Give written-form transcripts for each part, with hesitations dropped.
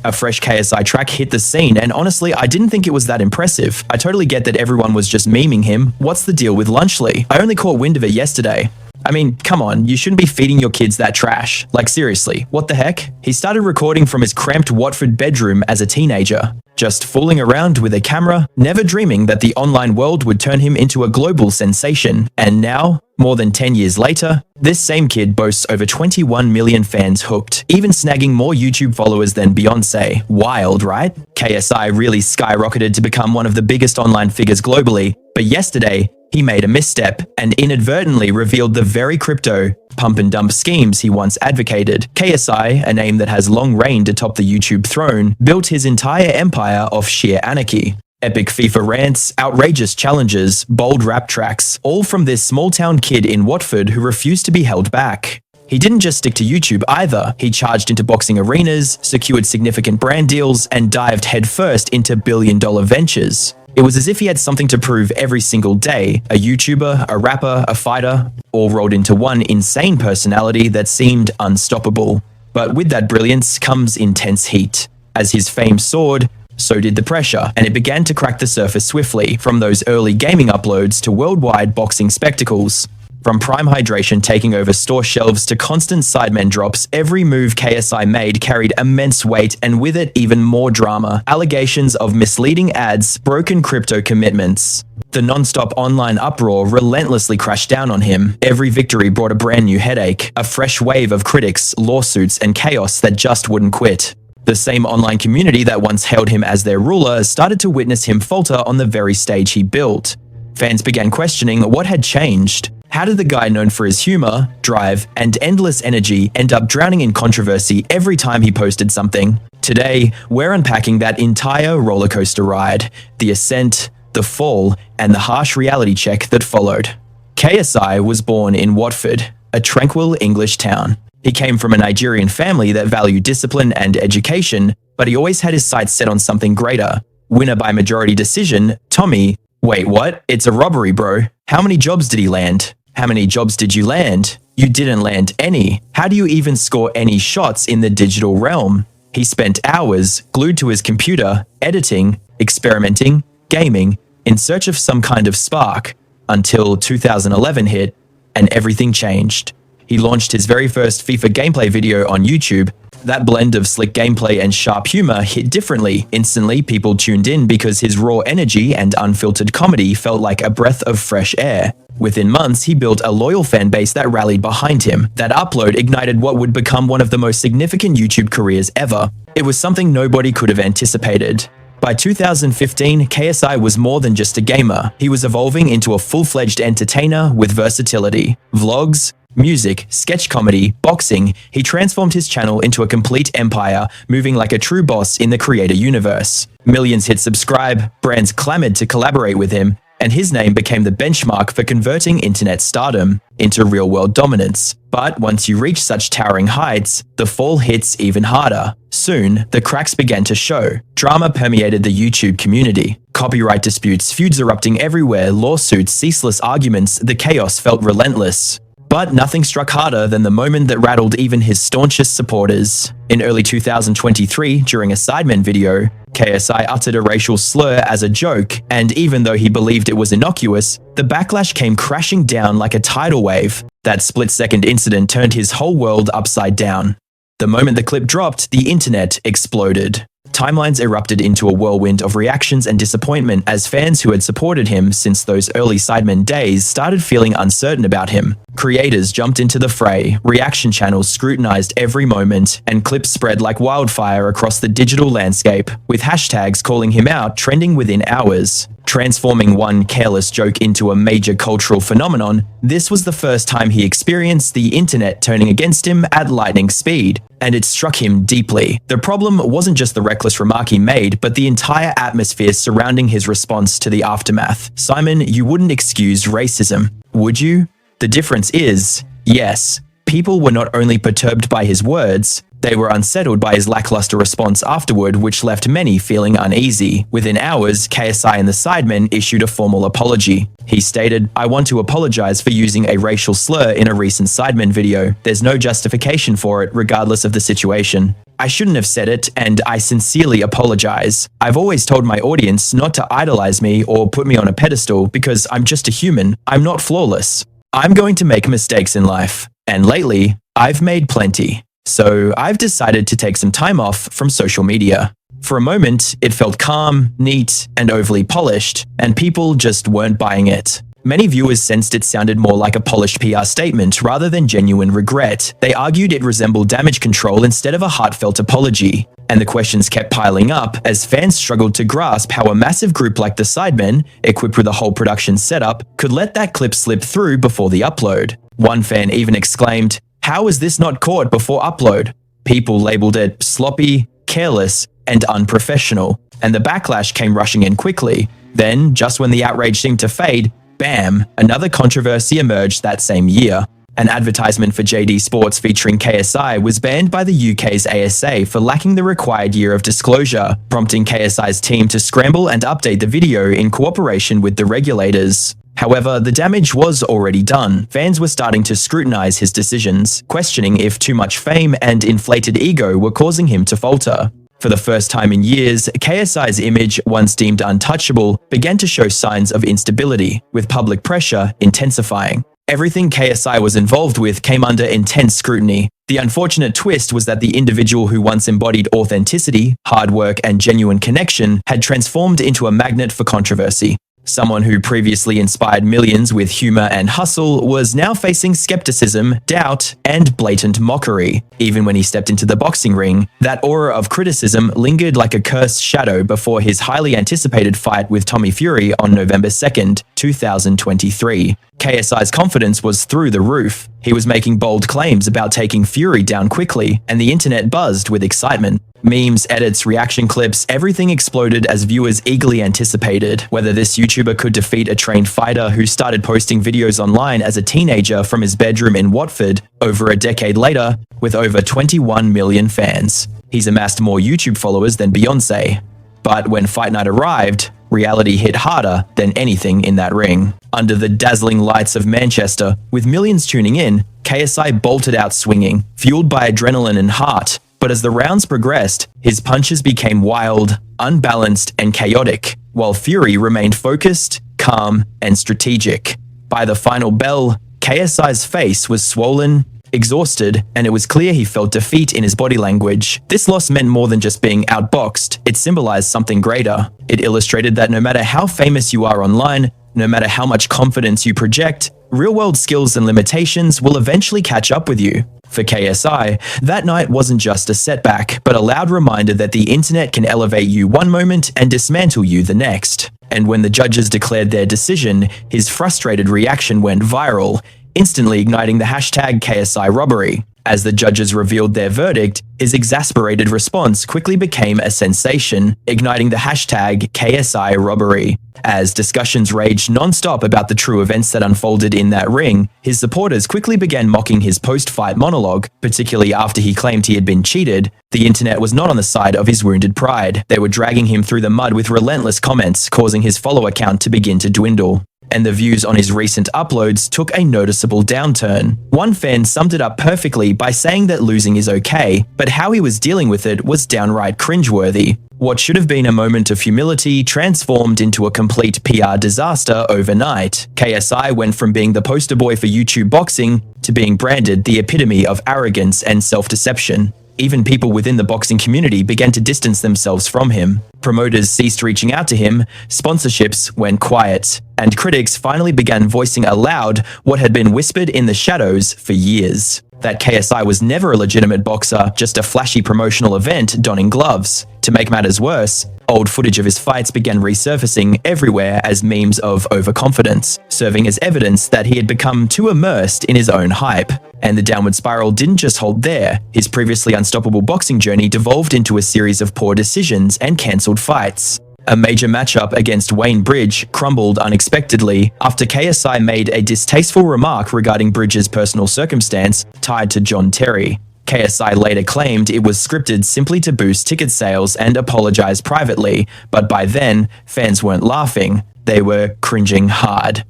A fresh KSI track hit the scene, and honestly, I didn't think it was that impressive. I totally get that everyone was just memeing him. What's the deal with Lunchley? I only caught wind of it yesterday. I mean, come on, you shouldn't be feeding your kids that trash. Like seriously, what the heck? He started recording from his cramped Watford bedroom as a teenager, just fooling around with a camera, never dreaming that the online world would turn him into a global sensation. And now, more than 10 years later, this same kid boasts over 21 million fans hooked, even snagging more YouTube followers than Beyonce. Wild, right? KSI really skyrocketed to become one of the biggest online figures globally, but yesterday, he made a misstep and inadvertently revealed the very crypto pump and dump schemes he once advocated. KSI, a name that has long reigned atop the YouTube throne, built his entire empire off sheer anarchy. Epic FIFA rants, outrageous challenges, bold rap tracks, all from this small-town kid in Watford who refused to be held back. He didn't just stick to YouTube either. He charged into boxing arenas, secured significant brand deals, and dived headfirst into billion-dollar ventures. It was as if he had something to prove every single day, a YouTuber, a rapper, a fighter, all rolled into one insane personality that seemed unstoppable. But with that brilliance comes intense heat. As his fame soared, so did the pressure, and it began to crack the surface swiftly, from those early gaming uploads to worldwide boxing spectacles. From Prime Hydration taking over store shelves to constant Sidemen drops, every move KSI made carried immense weight and with it even more drama. Allegations of misleading ads, broken crypto commitments. The non-stop online uproar relentlessly crashed down on him. Every victory brought a brand new headache, a fresh wave of critics, lawsuits, and chaos that just wouldn't quit. The same online community that once hailed him as their ruler started to witness him falter on the very stage he built. Fans began questioning what had changed. How did the guy known for his humor, drive, and endless energy end up drowning in controversy every time he posted something? Today, we're unpacking that entire rollercoaster ride, the ascent, the fall, and the harsh reality check that followed. KSI was born in Watford, a tranquil English town. He came from a Nigerian family that valued discipline and education, but he always had his sights set on something greater. Winner by majority decision, Tommy. Wait, what? It's a robbery, bro. How many jobs did he land? How many jobs did you land? You didn't land any. How do you even score any shots in the digital realm? He spent hours glued to his computer, editing, experimenting, gaming, in search of some kind of spark, until 2011 hit, and everything changed. He launched his very first FIFA gameplay video on YouTube. That blend of slick gameplay and sharp humor hit differently. Instantly, people tuned in because his raw energy and unfiltered comedy felt like a breath of fresh air. Within months, he built a loyal fan base that rallied behind him. That upload ignited what would become one of the most significant YouTube careers ever. It was something nobody could have anticipated. By 2015, KSI was more than just a gamer. He was evolving into a full-fledged entertainer with versatility. Vlogs, music, sketch comedy, boxing, he transformed his channel into a complete empire, moving like a true boss in the creator universe. Millions hit subscribe, brands clamored to collaborate with him, and his name became the benchmark for converting internet stardom into real-world dominance. But once you reach such towering heights, the fall hits even harder. Soon, the cracks began to show. Drama permeated the YouTube community. Copyright disputes, feuds erupting everywhere, lawsuits, ceaseless arguments, the chaos felt relentless. But nothing struck harder than the moment that rattled even his staunchest supporters. In early 2023, during a Sidemen video, KSI uttered a racial slur as a joke, and even though he believed it was innocuous, the backlash came crashing down like a tidal wave. That split-second incident turned his whole world upside down. The moment the clip dropped, the internet exploded. Timelines erupted into a whirlwind of reactions and disappointment as fans who had supported him since those early Sidemen days started feeling uncertain about him. Creators jumped into the fray, reaction channels scrutinized every moment, and clips spread like wildfire across the digital landscape, with hashtags calling him out trending within hours. Transforming one careless joke into a major cultural phenomenon, this was the first time he experienced the internet turning against him at lightning speed, and it struck him deeply. The problem wasn't just the reckless remark he made, but the entire atmosphere surrounding his response to the aftermath. Simon, you wouldn't excuse racism, would you? The difference is, yes, people were not only perturbed by his words, they were unsettled by his lackluster response afterward, which left many feeling uneasy. Within hours, KSI and the Sidemen issued a formal apology. He stated, "I want to apologize for using a racial slur in a recent Sidemen video. There's no justification for it, regardless of the situation." I shouldn't have said it, and I sincerely apologize. I've always told my audience not to idolize me or put me on a pedestal because I'm just a human. I'm not flawless. I'm going to make mistakes in life. And lately, I've made plenty. So I've decided to take some time off from social media. For a moment, it felt calm, neat, and overly polished, and people just weren't buying it. Many viewers sensed it sounded more like a polished PR statement rather than genuine regret. They argued it resembled damage control instead of a heartfelt apology. And the questions kept piling up as fans struggled to grasp how a massive group like the Sidemen, equipped with a whole production setup, could let that clip slip through before the upload. One fan even exclaimed, "How was this not caught before upload?" People labeled it sloppy, careless, and unprofessional, and the backlash came rushing in quickly. Then, just when the outrage seemed to fade, bam, another controversy emerged that same year. An advertisement for JD Sports featuring KSI was banned by the UK's ASA for lacking the required year of disclosure, prompting KSI's team to scramble and update the video in cooperation with the regulators. However, the damage was already done. Fans were starting to scrutinize his decisions, questioning if too much fame and inflated ego were causing him to falter. For the first time in years, KSI's image, once deemed untouchable, began to show signs of instability, with public pressure intensifying. Everything KSI was involved with came under intense scrutiny. The unfortunate twist was that the individual who once embodied authenticity, hard work, and genuine connection had transformed into a magnet for controversy. Someone who previously inspired millions with humor and hustle was now facing skepticism, doubt, and blatant mockery. Even when he stepped into the boxing ring, that aura of criticism lingered like a cursed shadow before his highly anticipated fight with Tommy Fury on November 2nd, 2023. KSI's confidence was through the roof. He was making bold claims about taking Fury down quickly, and the internet buzzed with excitement. Memes, edits, reaction clips, everything exploded as viewers eagerly anticipated whether this YouTuber could defeat a trained fighter who started posting videos online as a teenager from his bedroom in Watford over a decade later with over 21 million fans. He's amassed more YouTube followers than Beyonce. But when Fight Night arrived, reality hit harder than anything in that ring. Under the dazzling lights of Manchester, with millions tuning in, KSI bolted out swinging, fueled by adrenaline and heart. But as the rounds progressed, his punches became wild, unbalanced, and chaotic, while Fury remained focused, calm, and strategic. By the final bell, KSI's face was swollen, exhausted, and it was clear he felt defeat in his body language. This loss meant more than just being outboxed. It symbolized something greater. It illustrated that no matter how famous you are online, no matter how much confidence you project, real-world skills and limitations will eventually catch up with you. For KSI, that night wasn't just a setback, but a loud reminder that the internet can elevate you one moment and dismantle you the next. And when the judges declared their decision, his frustrated reaction went viral, instantly igniting the hashtag KSI robbery. As the judges revealed their verdict, his exasperated response quickly became a sensation, igniting the hashtag KSI robbery. As discussions raged non-stop about the true events that unfolded in that ring, his supporters quickly began mocking his post-fight monologue, particularly after he claimed he had been cheated. The internet was not on the side of his wounded pride. They were dragging him through the mud with relentless comments, causing his follower count to begin to dwindle. And the views on his recent uploads took a noticeable downturn. One fan summed it up perfectly by saying that losing is okay, but how he was dealing with it was downright cringeworthy. What should have been a moment of humility transformed into a complete PR disaster overnight. KSI went from being the poster boy for YouTube boxing to being branded the epitome of arrogance and self-deception. Even people within the boxing community began to distance themselves from him. Promoters ceased reaching out to him, sponsorships went quiet, and critics finally began voicing aloud what had been whispered in the shadows for years. That KSI was never a legitimate boxer, just a flashy promotional event donning gloves. To make matters worse, old footage of his fights began resurfacing everywhere as memes of overconfidence, serving as evidence that he had become too immersed in his own hype. And the downward spiral didn't just halt there. His previously unstoppable boxing journey devolved into a series of poor decisions and cancelled fights. A major matchup against Wayne Bridge crumbled unexpectedly after KSI made a distasteful remark regarding Bridge's personal circumstance tied to John Terry. KSI later claimed it was scripted simply to boost ticket sales and apologized privately, but by then, fans weren't laughing, they were cringing hard.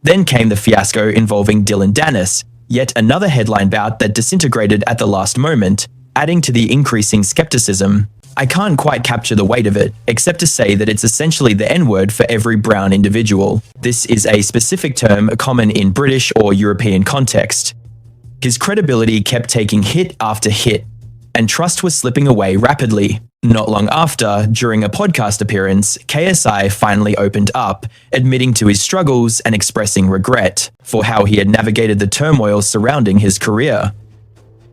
Then came the fiasco involving Dylan Dennis, yet another headline bout that disintegrated at the last moment. adding to the increasing skepticism. I can't quite capture the weight of it, except to say that it's essentially the N-word for every brown individual. This is a specific term common in British or European context. His credibility kept taking hit after hit, and trust was slipping away rapidly. Not long after, during a podcast appearance, KSI finally opened up, admitting to his struggles and expressing regret for how he had navigated the turmoil surrounding his career.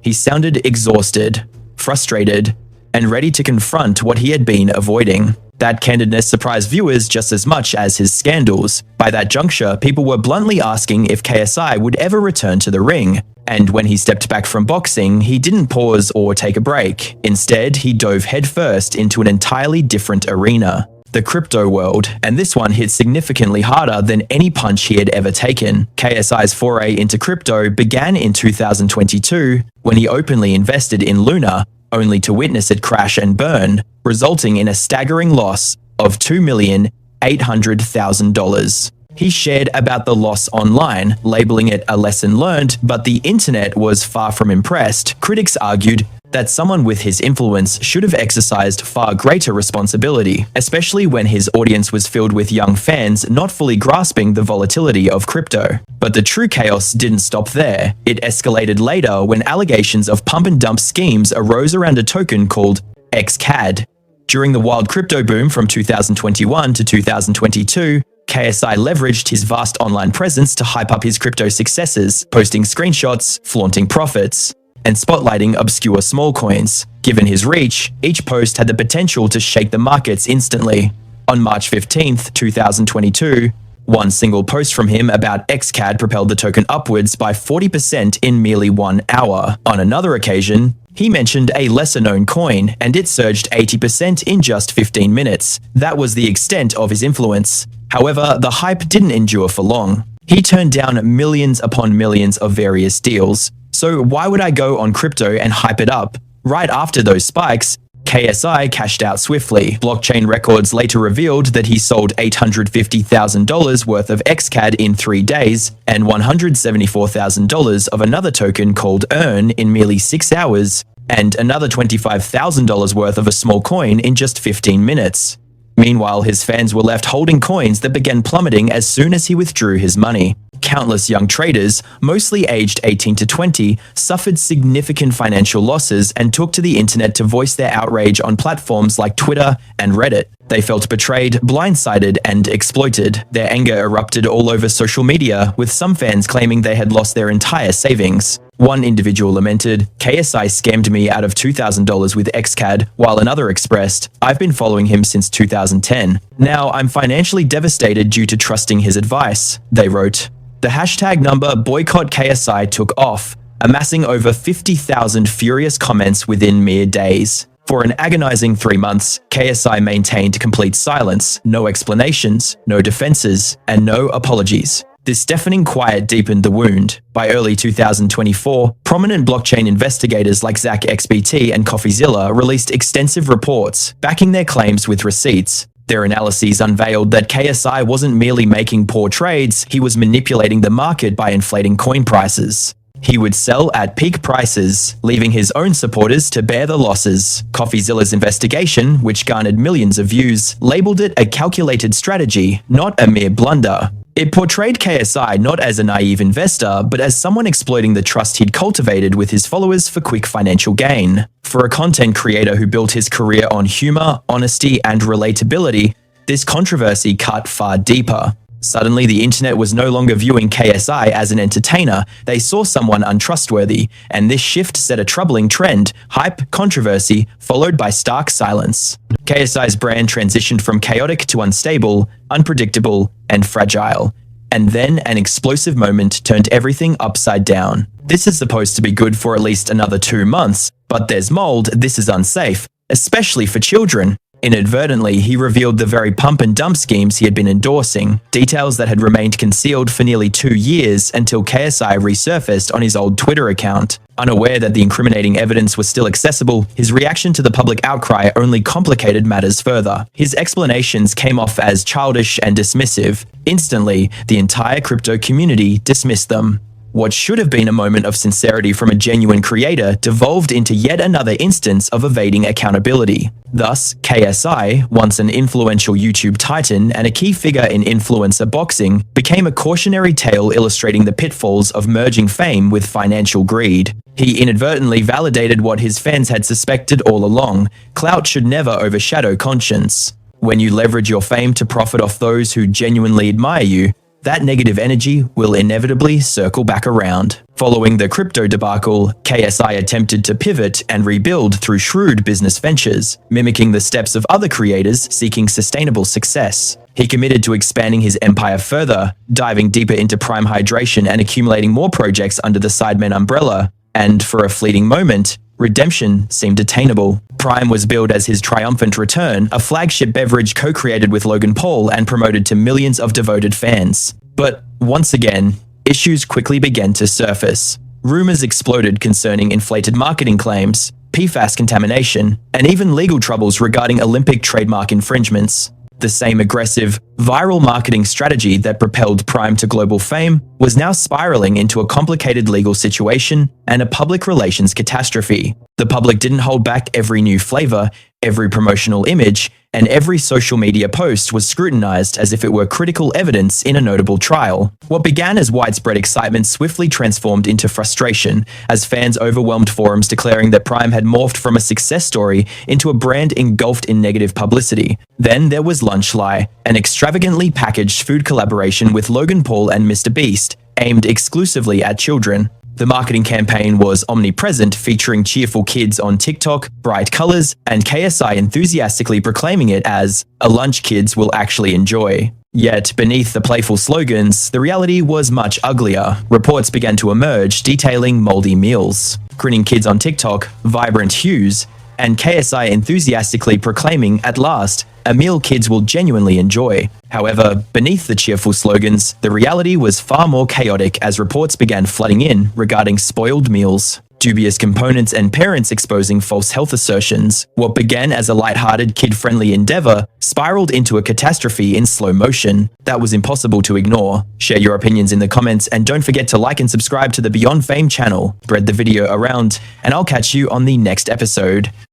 He sounded exhausted, frustrated, and ready to confront what he had been avoiding. That candidness surprised viewers just as much as his scandals. By that juncture, people were bluntly asking if KSI would ever return to the ring. And when he stepped back from boxing, he didn't pause or take a break. Instead, he dove headfirst into an entirely different arena, the crypto world, and this one hit significantly harder than any punch he had ever taken. KSI's foray into crypto began in 2022 when he openly invested in Luna, only to witness it crash and burn, resulting in a staggering loss of $2,800,000. He shared about the loss online, labeling it a lesson learned, but the internet was far from impressed. Critics argued that someone with his influence should have exercised far greater responsibility, especially when his audience was filled with young fans not fully grasping the volatility of crypto. But the true chaos didn't stop there. It escalated later when allegations of pump and dump schemes arose around a token called XCAD. During the wild crypto boom from 2021 to 2022, KSI leveraged his vast online presence to hype up his crypto successes, posting screenshots, flaunting profits, and spotlighting obscure small coins. Given his reach, each post had the potential to shake the markets instantly. On March 15th, 2022, one single post from him about XCAD propelled the token upwards by 40% in merely 1 hour. On another occasion, he mentioned a lesser-known coin, and it surged 80% in just 15 minutes. That was the extent of his influence. However, the hype didn't endure for long. He turned down millions upon millions of various deals. So why would I go on crypto and hype it up? Right after those spikes, KSI cashed out swiftly. Blockchain records later revealed that he sold $850,000 worth of XCAD in 3 days and $174,000 of another token called EARN in merely 6 hours, and another $25,000 worth of a small coin in just 15 minutes. Meanwhile, his fans were left holding coins that began plummeting as soon as he withdrew his money. Countless young traders, mostly aged 18 to 20, suffered significant financial losses and took to the internet to voice their outrage on platforms like Twitter and Reddit. They felt betrayed, blindsided, and exploited. Their anger erupted all over social media, with some fans claiming they had lost their entire savings. One individual lamented, "KSI scammed me out of $2,000 with XCAD," while another expressed, "I've been following him since 2010. Now I'm financially devastated due to trusting his advice," they wrote. The hashtag number BoycottKSI took off, amassing over 50,000 furious comments within mere days. For an agonizing 3 months, KSI maintained complete silence, no explanations, no defenses, and no apologies. This deafening quiet deepened the wound. By early 2024, prominent blockchain investigators like Zach XBT and CoffeeZilla released extensive reports, backing their claims with receipts. Their analyses unveiled that KSI wasn't merely making poor trades, he was manipulating the market by inflating coin prices. He would sell at peak prices, leaving his own supporters to bear the losses. CoffeeZilla's investigation, which garnered millions of views, labeled it a calculated strategy, not a mere blunder. It portrayed KSI not as a naive investor, but as someone exploiting the trust he'd cultivated with his followers for quick financial gain. For a content creator who built his career on humor, honesty, and relatability, this controversy cut far deeper. Suddenly, the internet was no longer viewing KSI as an entertainer, they saw someone untrustworthy, and this shift set a troubling trend: hype, controversy, followed by stark silence. KSI's brand transitioned from chaotic to unstable, unpredictable, and fragile. And then an explosive moment turned everything upside down. This is supposed to be good for at least another 2 months, but there's mold, this is unsafe, especially for children. Inadvertently, he revealed the very pump and dump schemes he had been endorsing, details that had remained concealed for nearly 2 years until KSI resurfaced on his old Twitter account. Unaware that the incriminating evidence was still accessible, his reaction to the public outcry only complicated matters further. His explanations came off as childish and dismissive. Instantly, the entire crypto community dismissed them. What should have been a moment of sincerity from a genuine creator devolved into yet another instance of evading accountability. Thus, KSI, once an influential YouTube titan and a key figure in influencer boxing, became a cautionary tale illustrating the pitfalls of merging fame with financial greed. He inadvertently validated what his fans had suspected all along: clout should never overshadow conscience. When you leverage your fame to profit off those who genuinely admire you, that negative energy will inevitably circle back around. Following the crypto debacle, KSI attempted to pivot and rebuild through shrewd business ventures, mimicking the steps of other creators seeking sustainable success. He committed to expanding his empire further, diving deeper into prime hydration and accumulating more projects under the Sidemen umbrella, and for a fleeting moment, redemption seemed attainable. Prime was billed as his triumphant return, a flagship beverage co-created with Logan Paul and promoted to millions of devoted fans. But once again, issues quickly began to surface. Rumors exploded concerning inflated marketing claims, PFAS contamination, and even legal troubles regarding Olympic trademark infringements. The same aggressive, viral marketing strategy that propelled Prime to global fame was now spiraling into a complicated legal situation and a public relations catastrophe. The public didn't hold back. Every new flavor, every promotional image, and every social media post was scrutinized as if it were critical evidence in a notable trial. What began as widespread excitement swiftly transformed into frustration as fans overwhelmed forums declaring that Prime had morphed from a success story into a brand engulfed in negative publicity. Then there was Lunchly, an extravagantly packaged food collaboration with Logan Paul and MrBeast, aimed exclusively at children. The marketing campaign was omnipresent, featuring cheerful kids on TikTok, bright colors, and KSI enthusiastically proclaiming it as a lunch kids will actually enjoy. Yet, beneath the playful slogans, the reality was much uglier. Reports began to emerge detailing moldy meals, grinning kids on TikTok, vibrant hues, and KSI enthusiastically proclaiming, at last, a meal kids will genuinely enjoy. However, beneath the cheerful slogans, the reality was far more chaotic as reports began flooding in regarding spoiled meals, dubious components, and parents exposing false health assertions. What began as a lighthearted, kid-friendly endeavor spiraled into a catastrophe in slow motion that was impossible to ignore. Share your opinions in the comments, and don't forget to like and subscribe to the Beyond Fame channel. Spread the video around, and I'll catch you on the next episode.